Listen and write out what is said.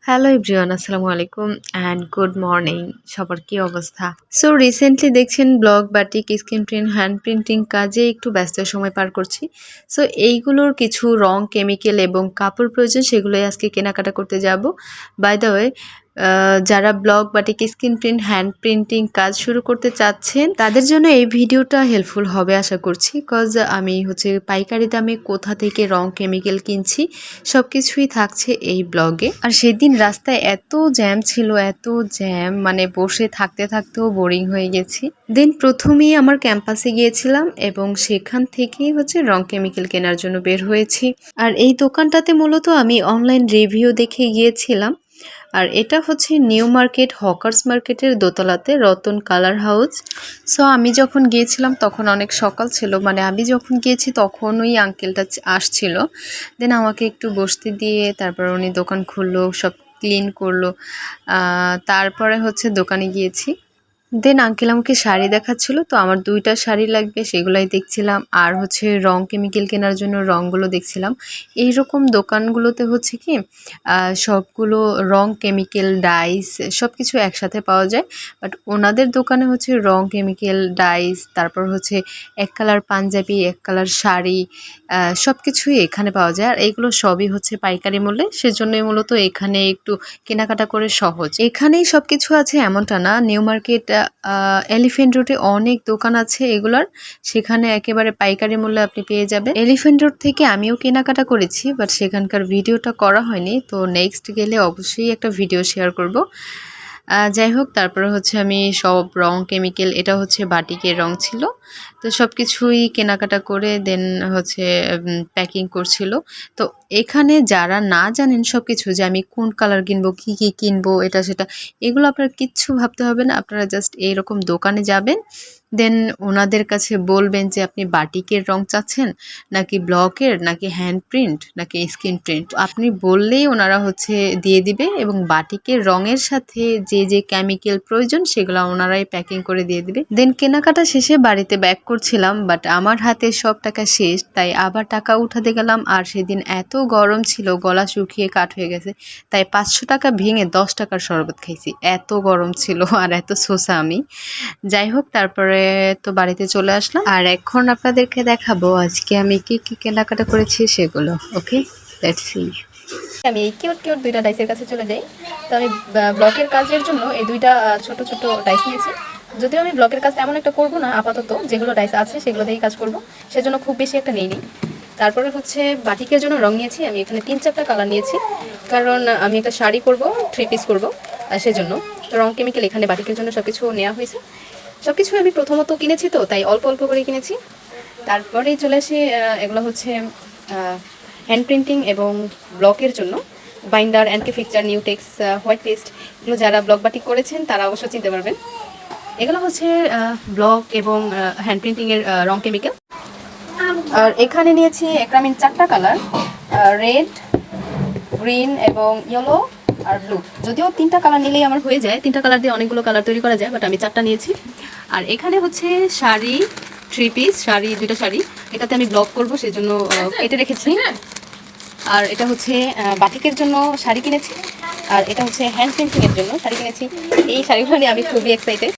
Hello everyone, আসসালামু আলাইকুম and good morning. সবার কি অবস্থা? সো রিসেন্টলি দেখছেন blog, batik, screen print, hand printing কাজে একটু ব্যস্ত সময় পার করছি। সো এইগুলোর কিছু রং, কেমিক্যাল এবং কাপড় প্রয়োজন, সেগুলোই আজকে কেনাকাটা করতে যাব। বাই দ্য ওয়ে, যারা blog, batik, screen print, hand printing কাজ শুরু করতে চাচ্ছেন তাদের জন্য এই ভিডিওটা হেল্পফুল হবে আশা করছি। কজ আমি পাইকারি দামে কোথা থেকে রং, কেমিক্যাল কিনছি সব কিছুই থাকছে এই ব্লগে। আর সেদিন রাস্তায় এত জ্যাম ছিল, এত জ্যাম, মানে বসে থাকতে থাকতেও বোরিং হয়ে গেছি। দেন প্রথমেই আমার ক্যাম্পাসে গিয়েছিলাম এবং সেখান থেকেই রং কেমিক্যাল কেনার জন্য বের হয়েছি। আর এই দোকানটাতে মূলত আমি অনলাইন রিভিউ দেখে গিয়েছিলাম। আর এটা নিউ মার্কেট, হকার্স মার্কেটের দোতলাতে, রতন কালার হাউস। সো আমি যখন গিয়েছিলাম তখন অনেক সকাল ছিল, মানে আমি যখন গিয়েছি তখন ওই আঙ্কেলটা আসছিল। দেন আমাকে একটু বসতে দিয়ে তারপর উনি দোকান খুললো, সব ক্লিন করলো। তারপরে দোকানে গিয়েছি। দেন আঙ্কেল আমাকে শাড়ি দেখাচ্ছিল, তো আমার 2টা শাড়ি লাগবে, সেগুলাই দেখছিলাম। আর রং কেমিক্যাল কেনার জন্য রংগুলো দেখছিলাম। এইরকম দোকানগুলোতে কি সবগুলো রং, কেমিক্যাল, ডাইস সব কিছু একসাথে পাওয়া যায়। বাট ওনাদের দোকানে রং, কেমিক্যাল, ডাইস, তারপর এক কালার পাঞ্জাবি, এক কালার শাড়ি, সব কিছুই এখানে পাওয়া যায়। আর এইগুলো সবই পাইকারি মূল্যে, সেজন্যই মূলত এখানে একটু কেনাকাটা করে সহজ। এখানেই সব কিছু আছে এমনটা না। নিউ মার্কেট, এলিফ্যান্ট রোডে অনেক দোকান আছে এগুলার, সেখানে একেবারে পাইকারি মূল্যে আপনি পেয়ে যাবেন। এলিফ্যান্ট রোড থেকে আমিও কেনাকাটা করেছি, বাট সেখানকার ভিডিওটা করা হয়নি। তো নেক্সট গেলে অবশ্যই একটা ভিডিও শেয়ার করব। যাই হোক, তারপরে আমি সব রং, কেমিক্যাল, এটা বাটিকের রং ছিল। তো সব কিছুই কেনাকাটা করে দেন প্যাকিং করছিল। তো এখানে যারা না জানেন সব কিছু, যে আমি কোন কালার কিনবো, কি কি কিনবো, এটা সেটা, এগুলো আপনার কিচ্ছু ভাবতে হবে না। আপনারা জাস্ট এইরকম দোকানে যাবেন, দেন ওনাদের কাছে বলবেন যে আপনি বাটিকের রং চাচ্ছেন, নাকি ব্লকের, নাকি হ্যান্ড প্রিন্ট, নাকি স্ক্রিন প্রিন্ট। আপনি বললেই ওনারা দিয়ে দিবে, এবং বাটিকের রঙের সাথে যে যে কেমিক্যাল প্রয়োজন সেগুলো ওনারাই প্যাকিং করে দিয়ে দিবে। দেন কেনাকাটা শেষে বাড়িতে ব্যাক করছিলাম, বাট আমার হাতে সব টাকা শেষ, তাই আবার টাকা উঠাতে গেলাম। আর সেদিন এত গরম ছিল, গলা শুকিয়ে কাঠ হয়ে গেছে, তাই 500 টাকা ভেঙে 10 টাকার শরবত খাইছি। এত গরম ছিল আর এত সোসা আমি। যাই হোক, তারপরে তো বাড়িতে চলে আসলাম। আর এখন আপনাদেরকে দেখাবো আজকে আমি কি কি কেনাকাটা করেছি সেগুলো। ওকে, লেটস সি। আমি এই কিউট কিউট 2টা ডাইসের কাছে চলে যাই। তো আমি ব্লকের কাজের জন্য এই 2টা ছোট ছোট ডাইস নিয়েছি। যদিও আমি ব্লকের কাজ তেমন একটা করব না আপাতত, যেগুলো ডাইস আছে সেগুলো দিয়েই কাজ করব, সেজন্য খুব বেশি একটা নেইনি। তারপরে বাটিকের জন্য রং নিয়েছি। আমি এখানে 3-4টা কালার নিয়েছি, কারণ আমি একটা শাড়ি করব, 3 পিস করব, সেজন্য। তো রং, কেমিক্যাল এখানে বাটিকের জন্য সব কিছু নেওয়া হয়েছে। সব কিছু আমি প্রথমত কিনেছি, তো তাই অল্প অল্প করে কিনেছি। তারপরেই চলে আসি, এগুলো হ্যান্ড প্রিন্টিং এবং ব্লকের জন্য binder, NK picture, নিউটেক্স, white paste. এগুলো যারা ব্লক বাটিক করেছেন তারা অবশ্য চিনতে পারবেন। এগুলো ব্লক এবং হ্যান্ড প্রিন্টিংয়ের রং, কেমিক্যাল। আর এখানে নিয়েছি একরামিন 4টা কালার, রেড, গ্রিন এবং ইয়েলো আর ব্লু। যদিও 3টা কালার নিলেই আমার হয়ে যায়, 3টা কালার দিয়ে অনেকগুলো কালার তৈরি করা যায়, বাট আমি 4টা নিয়েছি। আর এখানে শাড়ি, 3 পিস শাড়ি, 2টা শাড়ি, এটাতে আমি ব্লক করব সেজন্য কেটে রেখেছি। আর এটা বাটিকের জন্য শাড়ি কিনেছি, আর এটা হ্যান্ড প্রিন্টিংয়ের জন্য শাড়ি কিনেছি। এই শাড়িগুলো নিয়ে আমি খুবই এক্সাইটেড।